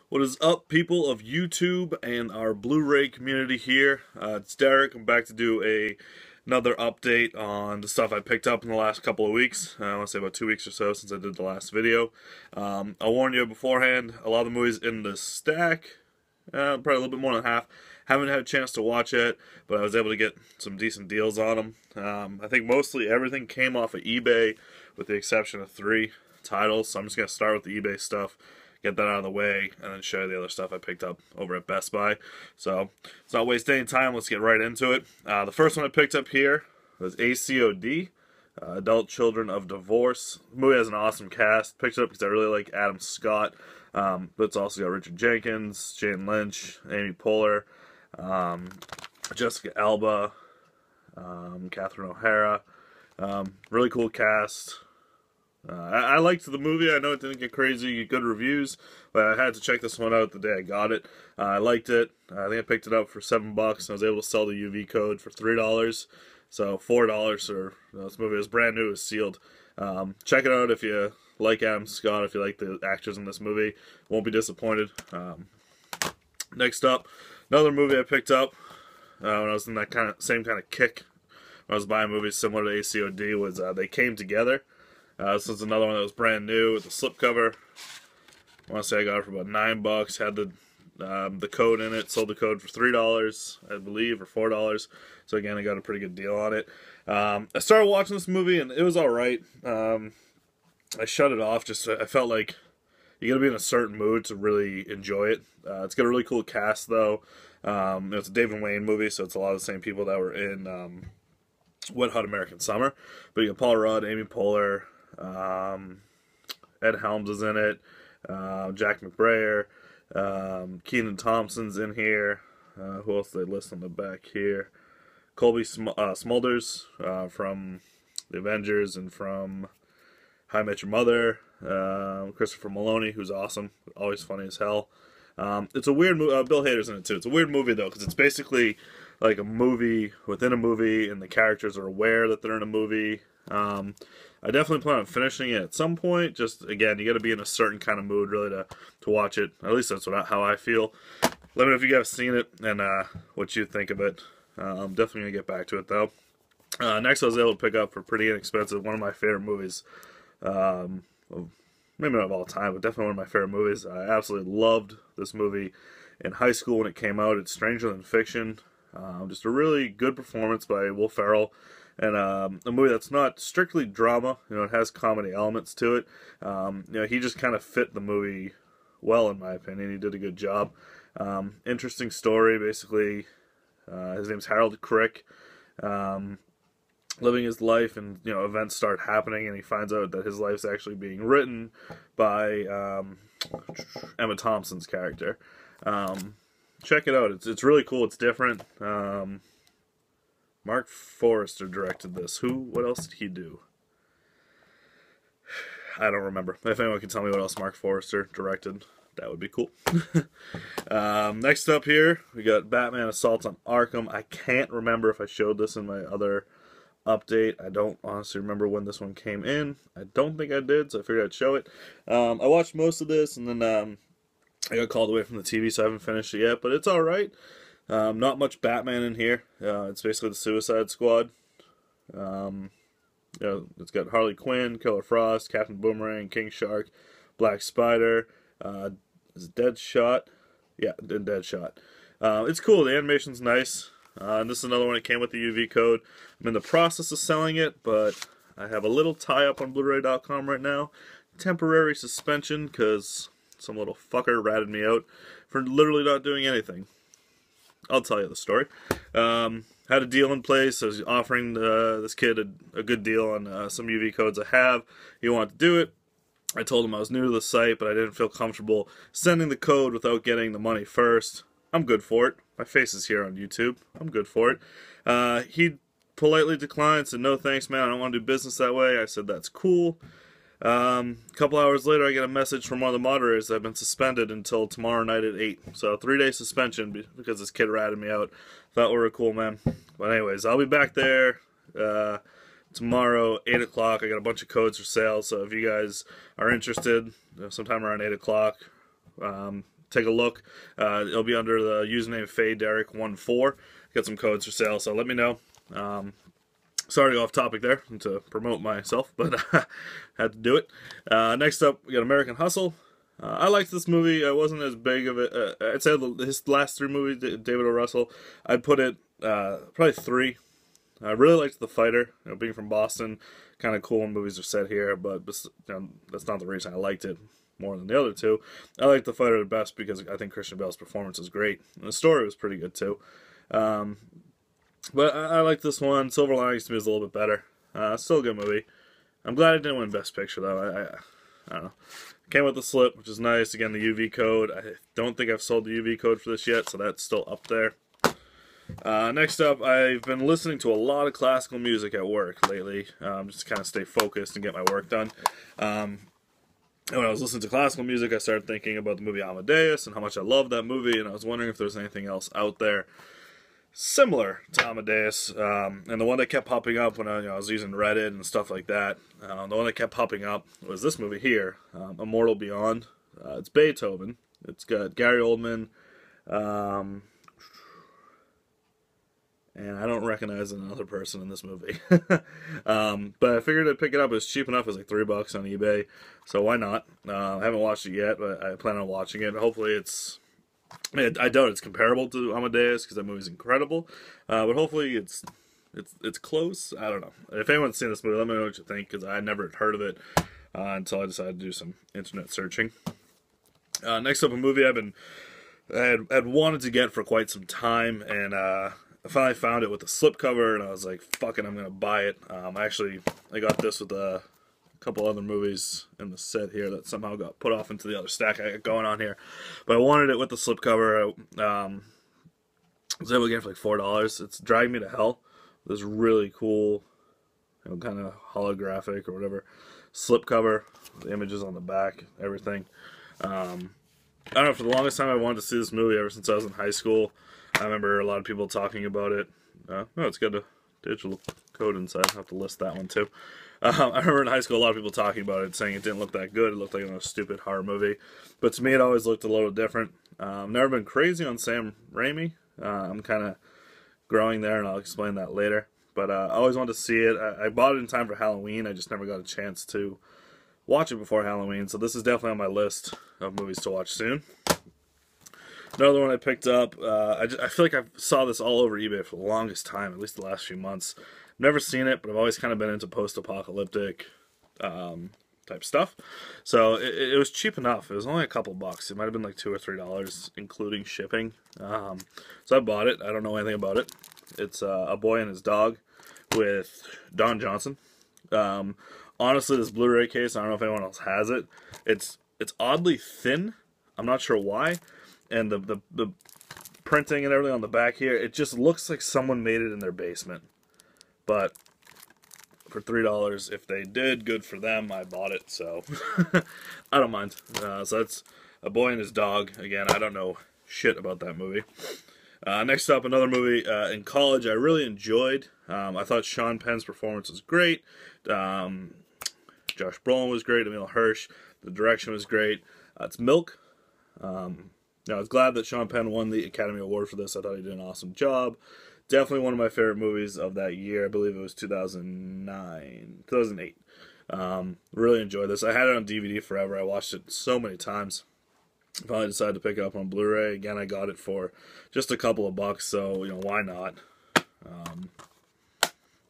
What is up, people of YouTube and our Blu-ray community here? It's Derek. I'm back to do another update on the stuff I picked up in the last couple of weeks. I want to say about 2 weeks or so since I did the last video. I'll warn you beforehand, a lot of the movies in the stack, probably a little bit more than half, haven't had a chance to watch it, but I was able to get some decent deals on them. I think mostly everything came off of eBay with the exception of 3 titles, so I'm just going to start with the eBay stuff, get that out of the way, and then show you the other stuff I picked up over at Best Buy. So, let's not waste any time, let's get right into it. The first one I picked up here was ACOD, Adult Children of Divorce. The movie has an awesome cast. Picked it up because I really like Adam Scott, but it's also got Richard Jenkins, Jane Lynch, Amy Poehler, Jessica Alba, Catherine O'Hara. Really cool cast. I liked the movie. I know it didn't get crazy good reviews, but I had to check this one out the day I got it. I liked it. I think I picked it up for $7, and I was able to sell the UV code for $3. So $4 for this movie. Is brand new, is sealed. Check it out if you like Adam Scott, if you like the actors in this movie. Won't be disappointed. Next up, another movie I picked up when I was in that same kind of kick. When I was buying movies similar to ACOD was They Came Together. This is another one that was brand new with the slipcover. I want to say I got it for about $9. Had the code in it. Sold the code for $3, I believe, or $4. So again, I got a pretty good deal on it. I started watching this movie and it was all right. I shut it off. I felt like you got to be in a certain mood to really enjoy it. It's got a really cool cast though. It's a David Wayne movie, so it's a lot of the same people that were in Wet Hot American Summer. But you got Paul Rudd, Amy Poehler. Ed Helms is in it, Jack McBrayer, Kenan Thompson's in here, who else did they list on the back here? Colby Smulders from The Avengers and from How I Met Your Mother, Christopher Maloney, who's awesome, always funny as hell. It's a weird movie. Bill Hader's in it too. It's a weird movie though, because it's basically like a movie within a movie, and the characters are aware that they're in a movie. I definitely plan on finishing it at some point. Just, again, you got to be in a certain kind of mood, really, to watch it. At least that's how I feel. Let me know if you guys seen it and what you think of it. I'm definitely going to get back to it, though. Next, I was able to pick up for pretty inexpensive one of my favorite movies. Well, maybe not of all time, but definitely one of my favorite movies. I absolutely loved this movie in high school when it came out. It's Stranger Than Fiction. Just a really good performance by Will Ferrell. And a movie that's not strictly drama, it has comedy elements to it. He just kind of fit the movie well, in my opinion. He did a good job. Interesting story, basically. His name's Harold Crick. Living his life, and events start happening, and he finds out that his life's actually being written by Emma Thompson's character. Check it out. It's really cool. It's different. Mark Forrester directed this. What else did he do? I don't remember. If anyone can tell me what else Mark Forrester directed, that would be cool. Next up here, we got Batman Assault on Arkham. I can't remember if I showed this in my other update. I don't honestly remember when this one came in. I don't think I did, so I figured I'd show it. I watched most of this, and then I got called away from the TV, so I haven't finished it yet, but it's alright. Not much Batman in here. It's basically the Suicide Squad. It's got Harley Quinn, Killer Frost, Captain Boomerang, King Shark, Black Spider. Is it Deadshot? Yeah, Deadshot. It's cool. The animation's nice. And this is another one that came with the UV code. I'm in the process of selling it, but I have a little tie-up on Blu-Ray.com right now. Temporary suspension, because some little fucker ratted me out for literally not doing anything. I'll tell you the story. Had a deal in place. I was offering this kid a good deal on some UV codes I have. He wanted to do it. I told him I was new to the site, but I didn't feel comfortable sending the code without getting the money first. I'm good for it. My face is here on YouTube. I'm good for it. He politely declined, said, "No thanks, man. I don't want to do business that way." I said, "That's cool." A couple hours later, I get a message from one of the moderators that I've been suspended until tomorrow night at 8. So 3-day suspension because this kid ratted me out. Thought we were cool, man. But anyways, I'll be back there tomorrow, 8 o'clock. I got a bunch of codes for sale, so if you guys are interested, sometime around 8 o'clock, take a look. It'll be under the username FadeDerek14. Got some codes for sale, so let me know. Sorry to go off topic there to promote myself, but had to do it. Next up, we got American Hustle. I liked this movie. I wasn't as big of it. I'd say his last 3 movies, David O. Russell, I'd put it probably 3. I really liked The Fighter. You know, being from Boston, kind of cool when movies are set here, but you know, that's not the reason I liked it more than the other 2. I liked The Fighter the best because I think Christian Bale's performance is great. And the story was pretty good too. But I like this one. Silver Linings to me is a little bit better. Still a good movie. I'm glad it didn't win Best Picture though. I don't know. Came with the slip, which is nice. Again, the UV code. I don't think I've sold the UV code for this yet, so that's still up there. Next up, I've been listening to a lot of classical music at work lately, just to kind of stay focused and get my work done. And when I was listening to classical music, I started thinking about the movie Amadeus and how much I love that movie, and I was wondering if there's anything else out there similar to Amadeus. And the one that kept popping up when I was using Reddit and stuff like that, the one that kept popping up was this movie here, Immortal Beyond. It's Beethoven. It's got Gary Oldman, and I don't recognize another person in this movie. But I figured I'd pick it up. It's cheap enough. It's like $3 on eBay, so why not? I haven't watched it yet, but I plan on watching it. Hopefully it's... I doubt it's comparable to Amadeus because that movie's incredible, but hopefully it's close. I don't know. If anyone's seen this movie, let me know what you think, because I never heard of it until I decided to do some internet searching. Next up, a movie I had wanted to get for quite some time, and I finally found it with the slipcover, and I was like, fuck it, I'm gonna buy it. I got this with a couple other movies in the set here that somehow got put off into the other stack I got going on here, but I wanted it with the slipcover. I was able to get it for like $4. It's Drag Me to Hell. This really cool, kind of holographic or whatever slipcover. The images on the back, everything. I don't know, for the longest time I wanted to see this movie ever since I was in high school. I remember a lot of people talking about it. It's got a digital code inside. I'll have to list that one too. I remember in high school a lot of people talking about it, saying it didn't look that good. It looked like a stupid horror movie. But to me it always looked a little different. Never been crazy on Sam Raimi. I'm kind of growing there, and I'll explain that later. But I always wanted to see it. I bought it in time for Halloween. I just never got a chance to watch it before Halloween. So this is definitely on my list of movies to watch soon. Another one I picked up, I feel like I saw this all over eBay for the longest time, at least the last few months. Never seen it, but I've always kind of been into post-apocalyptic type stuff. So it was cheap enough. It was only a couple bucks. It might have been like $2 or $3, including shipping. So I bought it. I don't know anything about it. It's A Boy and His Dog with Don Johnson. Honestly, this Blu-ray case, I don't know if anyone else has it. It's oddly thin. I'm not sure why. And the printing and everything on the back here, it just looks like someone made it in their basement. But for $3, if they did, good for them. I bought it, so I don't mind. So that's A Boy and His Dog. Again, I don't know shit about that movie. Next up, another movie in college I really enjoyed. I thought Sean Penn's performance was great. Josh Brolin was great. Emil Hirsch. The direction was great. It's Milk. I was glad that Sean Penn won the Academy Award for this. I thought he did an awesome job. Definitely one of my favorite movies of that year. I believe it was 2008. Really enjoyed this. I had it on DVD forever. I watched it so many times. Finally decided to pick it up on Blu-ray. Again, I got it for just a couple of bucks, so, why not?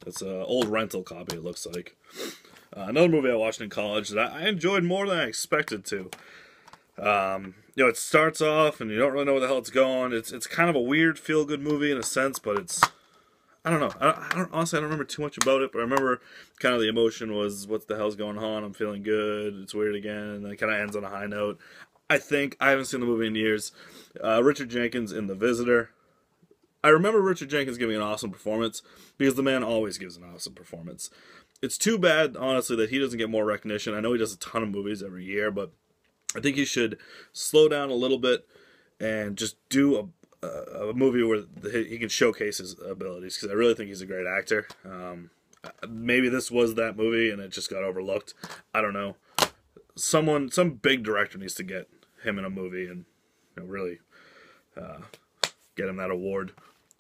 It's an old rental copy, it looks like. Another movie I watched in college that I enjoyed more than I expected to. It starts off and you don't really know where the hell it's going. It's kind of a weird feel-good movie in a sense, but it's, I don't know. Honestly, I don't remember too much about it, but I remember kind of the emotion was, what the hell's going on? I'm feeling good. It's weird again. And then it kind of ends on a high note. I haven't seen the movie in years. Richard Jenkins in The Visitor. I remember Richard Jenkins giving an awesome performance because the man always gives an awesome performance. It's too bad, honestly, that he doesn't get more recognition. I know he does a ton of movies every year, but I think he should slow down a little bit and just do a movie where he can showcase his abilities, because I really think he's a great actor. Maybe this was that movie and it just got overlooked. I don't know. Some big director needs to get him in a movie and really get him that award.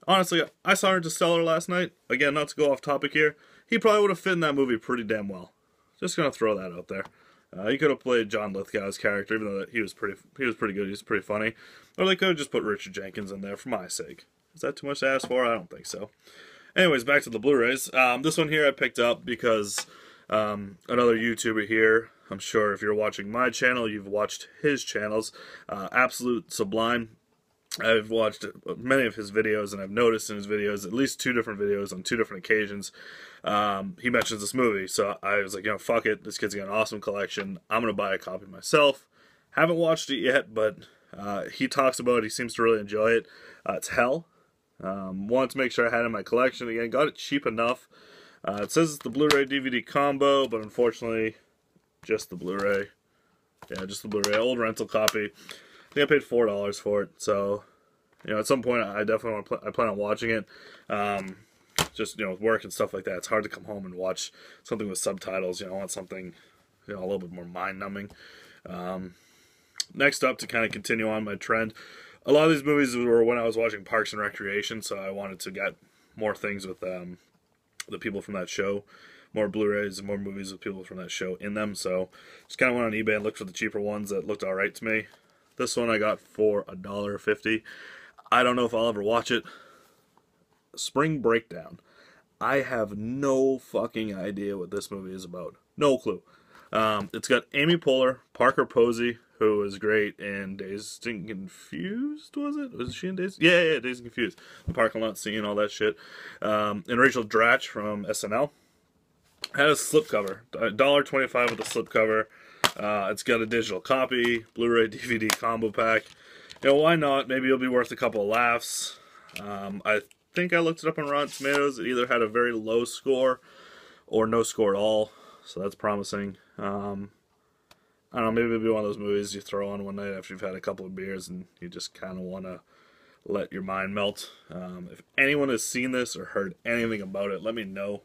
Honestly, I saw Interstellar last night. Again, not to go off topic here. He probably would have fit in that movie pretty damn well. Just gonna throw that out there. He could have played John Lithgow's character, even though he was pretty good. He was pretty funny. Or they could have just put Richard Jenkins in there for my sake. Is that too much to ask for? I don't think so. Anyways, back to the Blu-rays. This one here I picked up because another YouTuber here, I'm sure if you're watching my channel, you've watched his channels. Absolute Sublime. I've watched many of his videos, and I've noticed in his videos, at least 2 different videos on 2 different occasions, he mentions this movie. So I was like, fuck it. This kid's got an awesome collection. I'm going to buy a copy myself. Haven't watched it yet, but he talks about it. He seems to really enjoy it. It's Hell. Wanted to make sure I had it in my collection. Again, got it cheap enough. It says it's the Blu-ray DVD combo, but unfortunately, just the Blu-ray. Yeah, just the Blu-ray. Old rental copy. I think I paid $4 for it. So, at some point, I definitely I plan on watching it. Just, with work and stuff like that, it's hard to come home and watch something with subtitles. I want something, a little bit more mind-numbing. Next up, to kind of continue on my trend, a lot of these movies were when I was watching Parks and Recreation, so I wanted to get more things with the people from that show, more Blu-rays and more movies with people from that show in them. So just kind of went on eBay and looked for the cheaper ones that looked alright to me. This one I got for $1.50. I don't know if I'll ever watch it. Spring Breakdown. I have no fucking idea what this movie is about. No clue. It's got Amy Poehler, Parker Posey, who was great in Dazed and Confused, was it? Was she in Dazed? Yeah, Dazed and Confused. The parking lot scene, all that shit. And Rachel Dratch from SNL. Had a slipcover. $1.25 with a slipcover. It's got a digital copy, Blu-ray DVD combo pack. Why not? Maybe it'll be worth a couple of laughs. I think I looked it up on Rotten Tomatoes. It either had a very low score or no score at all. So that's promising. I don't know, maybe it'll be one of those movies you throw on one night after you've had a couple of beers and you just kind of want to let your mind melt. If anyone has seen this or heard anything about it, let me know.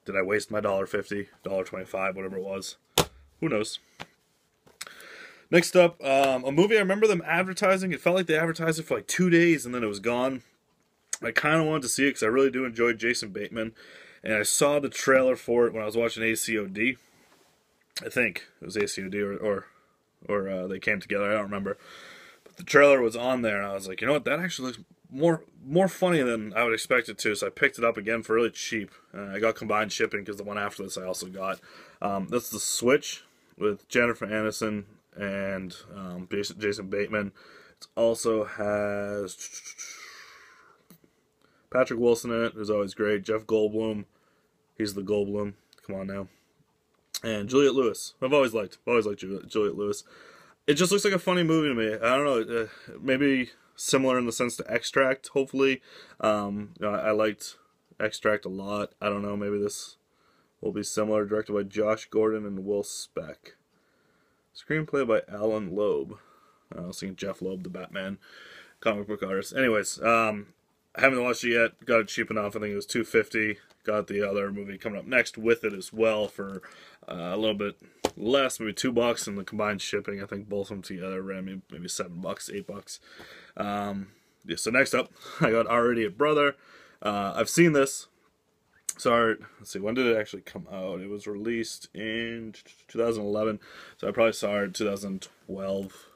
Did I waste my $1.50, $1.25, whatever it was? Who knows? Next up, a movie I remember them advertising. It felt like they advertised it for like 2 days and then it was gone. I kind of wanted to see it because I really do enjoy Jason Bateman. And I saw the trailer for it when I was watching ACOD. I think it was ACOD or they came together. I don't remember. But the trailer was on there, and I was like, what? That actually looks more funny than I would expect it to. So I picked it up again for really cheap. I got combined shipping because the one after this I also got. That's The Switch with Jennifer Aniston and Jason Bateman. It also has Patrick Wilson in it, who's always great. Jeff Goldblum, he's the Goldblum. Come on now. And Juliette Lewis. I've always liked Juliette Lewis. It just looks like a funny movie to me. I don't know, maybe similar in the sense to Extract, hopefully. I liked Extract a lot. I don't know, maybe this will be similar. Directed by Josh Gordon and Will Speck. Screenplay by Alan Loeb. I was thinking Jeff Loeb, the Batman comic book artist. Anyways, I haven't watched it yet. Got it cheap enough. I think it was $2.50. Got the other movie coming up next with it as well for a little bit less, maybe $2, and the combined shipping. I think both of them together ran me maybe $7, $8. Yeah, so next up, I got Our Idiot Brother. I've seen this. Sorry, let's see, when did it actually come out? It was released in 2011, so I probably saw it in 2012.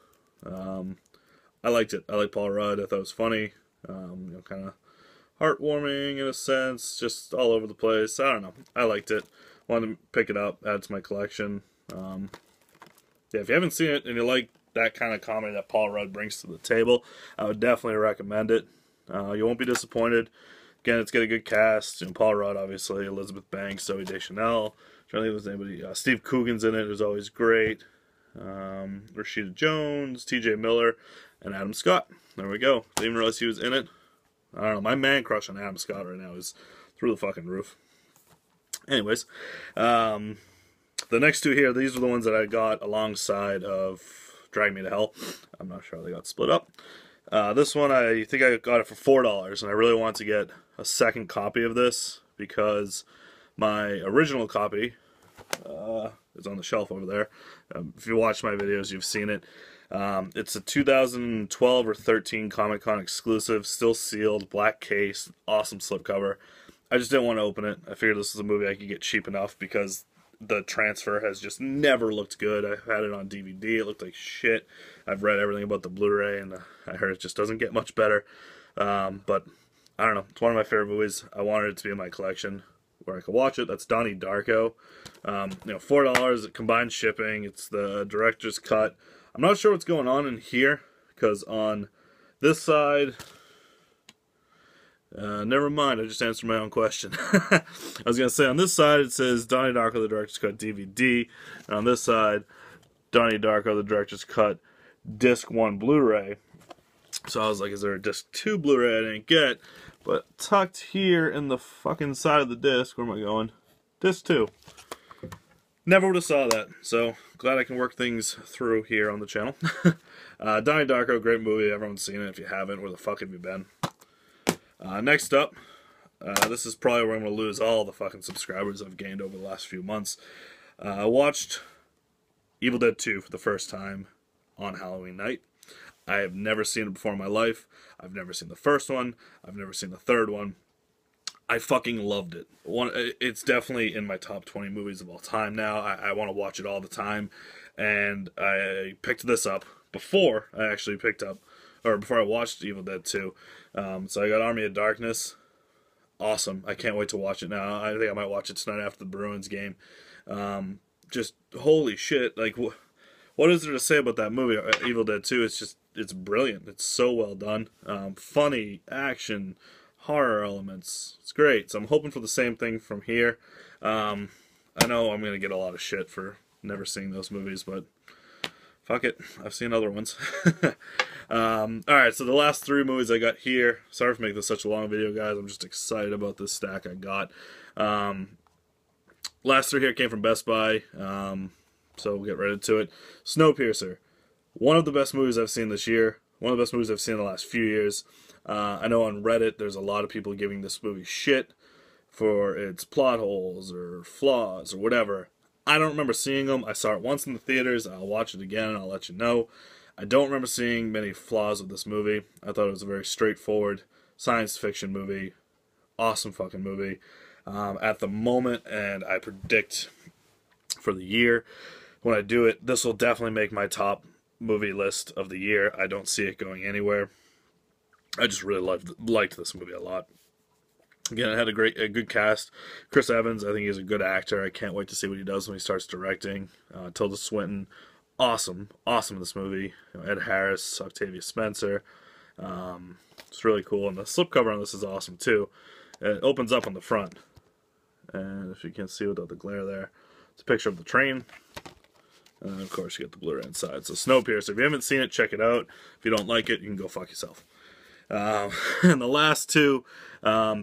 I liked it. I like Paul Rudd. I thought it was funny. Kind of heartwarming in a sense, just all over the place. I don't know. I liked it. Wanted to pick it up, add to my collection. Yeah, if you haven't seen it and you like that kind of comedy that Paul Rudd brings to the table, I would definitely recommend it. You won't be disappointed. Again, it's got a good cast. Paul Rudd, obviously, Elizabeth Banks, Zooey Deschanel. Trying to think if there's anybody. Steve Coogan's in it, who's always great. Rashida Jones, T.J. Miller, and Adam Scott. There we go. Didn't even realize he was in it. I don't know. My man crush on Adam Scott right now is through the fucking roof. Anyways, the next two here, these are the ones that I got alongside of Drag Me to Hell. I'm not sure how they got split up. This one, I think I got it for $4, and I really want to get a second copy of this because my original copy is on the shelf over there. If you watch my videos, you've seen it. It's a 2012 or 13 Comic-Con exclusive, still sealed, black case, awesome slipcover. I just didn't want to open it. I figured this was a movie I could get cheap enough because the transfer has just never looked good. I had it on DVD. It looked like shit. I've read everything about the Blu-ray, and I heard it just doesn't get much better. But I don't know. It's one of my favorite movies. I wanted it to be in my collection where I could watch it. That's Donnie Darko. $4 combined shipping. It's the director's cut. I'm not sure what's going on in here because on this side, never mind, I just answered my own question. I was going to say, on this side it says Donnie Darko, the Director's Cut DVD. And on this side, Donnie Darko, the Director's Cut Disc 1 Blu-ray. So I was like, is there a Disc 2 Blu-ray I didn't get? But tucked here in the fucking side of the disc, where am I going? Disc 2. Never would have saw that, so glad I can work things through here on the channel. Donnie Darko, great movie. Everyone's seen it. If you haven't, where the fuck have you been? Next up, this is probably where I'm going to lose all the fucking subscribers I've gained over the last few months. I watched Evil Dead 2 for the first time on Halloween night. I have never seen it before in my life. I've never seen the first one. I've never seen the third one. I fucking loved it. It's definitely in my top 20 movies of all time now. I want to watch it all the time. And I picked this up before I actually before I watched Evil Dead 2. So I got Army of Darkness. Awesome. I can't wait to watch it now. I think I might watch it tonight after the Bruins game. Just holy shit. Like, what is there to say about that movie, Evil Dead 2? It's brilliant. It's so well done. Funny, action, horror elements. It's great. So I'm hoping for the same thing from here. I know I'm going to get a lot of shit for never seeing those movies, but fuck it. I've seen other ones. Alright, so the last 3 movies I got here. Sorry for making this such a long video, guys. I'm just excited about this stack I got. Last 3 here came from Best Buy. So we'll get right into it. Snowpiercer. One of the best movies I've seen this year. One of the best movies I've seen in the last few years. I know on Reddit there's a lot of people giving this movie shit for its plot holes or flaws or whatever. I don't remember seeing them. I saw it once in the theaters. I'll watch it again and I'll let you know. I don't remember seeing many flaws with this movie. I thought it was a very straightforward science fiction movie. Awesome fucking movie. At the moment, and I predict for the year, when I do it, this will definitely make my top movie list of the year. I don't see it going anywhere. I just really liked this movie a lot. Again, it had a good cast. Chris Evans, I think he's a good actor. I can't wait to see what he does when he starts directing. Tilda Swinton, awesome in this movie. Ed Harris, Octavia Spencer. It's really cool, and the slipcover on this is awesome too. It opens up on the front, and if you can see without the glare there, it's a picture of the train. And then, of course, you get the Blu-ray inside. So Snowpiercer, if you haven't seen it, check it out. If you don't like it, you can go fuck yourself. And the last 2,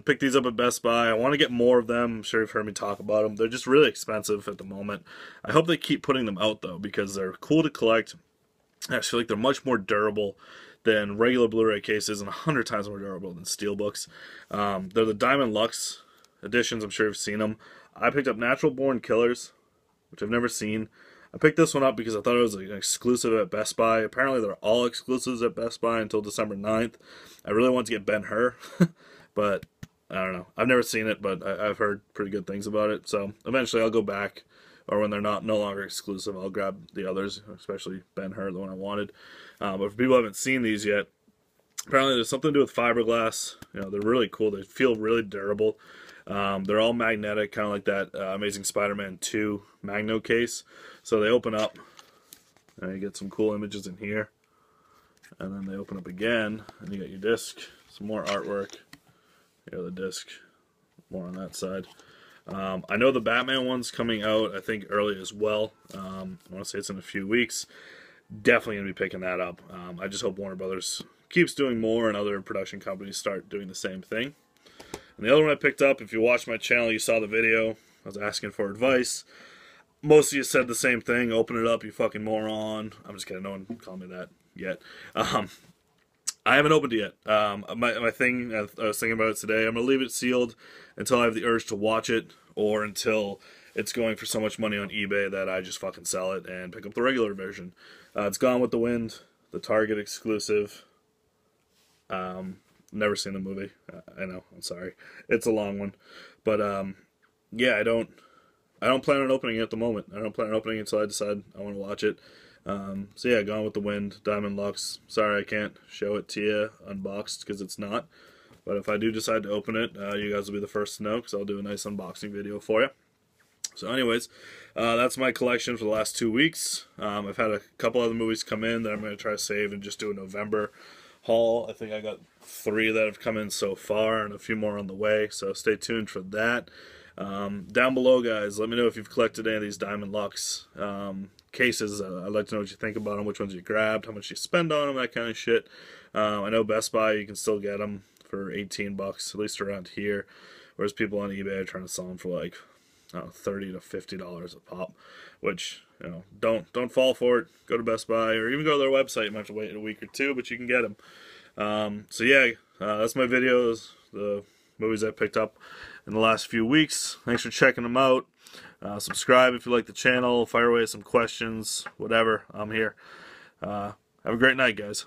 picked these up at Best Buy. I want to get more of them. I'm sure you've heard me talk about them. They're just really expensive at the moment. I hope they keep putting them out, though, because they're cool to collect. I just feel like they're much more durable than regular Blu-ray cases and 100 times more durable than steelbooks. They're the Diamond Lux editions. I'm sure you've seen them. I picked up Natural Born Killers, which I've never seen. I picked this one up because I thought it was an exclusive at Best Buy. Apparently they're all exclusives at Best Buy until December 9th. I really want to get Ben-Hur, but I don't know. I've never seen it, but I've heard pretty good things about it. So eventually I'll go back, or when they're no longer exclusive, I'll grab the others, especially Ben-Hur, the one I wanted. But for people who haven't seen these yet, apparently there's something to do with fiberglass. You know, they're really cool. They feel really durable. They're all magnetic, kind of like that Amazing Spider-Man 2 Magno case. So they open up, and you get some cool images in here. And then they open up again, and you got your disc, some more artwork. You got the disc, more on that side. I know the Batman one's coming out, I think, early as well. I want to say it's in a few weeks. Definitely going to be picking that up. I just hope Warner Brothers keeps doing more and other production companies start doing the same thing. And the other one I picked up, if you watched my channel, you saw the video. I was asking for advice. Most of you said the same thing. Open it up, you fucking moron. I'm just kidding. No one called me that yet. I haven't opened it yet. My thing, I was thinking about it today. I'm gonna leave it sealed until I have the urge to watch it, or until it's going for so much money on eBay that I just fucking sell it and pick up the regular version. It's Gone with the Wind, the Target exclusive. Never seen the movie. I know. I'm sorry. It's a long one, but yeah, I don't plan on opening it at the moment. I don't plan on opening it until I decide I want to watch it. So yeah, Gone with the Wind, Diamond Lux. Sorry I can't show it to you unboxed because it's not. But if I do decide to open it, you guys will be the first to know because I'll do a nice unboxing video for you. So anyways, that's my collection for the last 2 weeks. I've had a couple other movies come in that I'm going to try to save and just do a November haul. I think I got 3 that have come in so far and a few more on the way, so stay tuned for that. Down below, guys, let me know if you've collected any of these Diamond Lux cases. I'd like to know what you think about them, which ones you grabbed, how much you spend on them, that kind of shit. I know Best Buy, you can still get them for 18 bucks, at least around here, whereas people on eBay are trying to sell them for like, I don't know, $30 to $50 a pop, which, you know, don't fall for it. Go to Best Buy, or even go to their website. You might have to wait a week or two, but you can get them. So yeah, that's my videos, the movies I picked up in the last few weeks. Thanks for checking them out. Subscribe if you like the channel. Fire away some questions, whatever. I'm here. Have a great night, guys.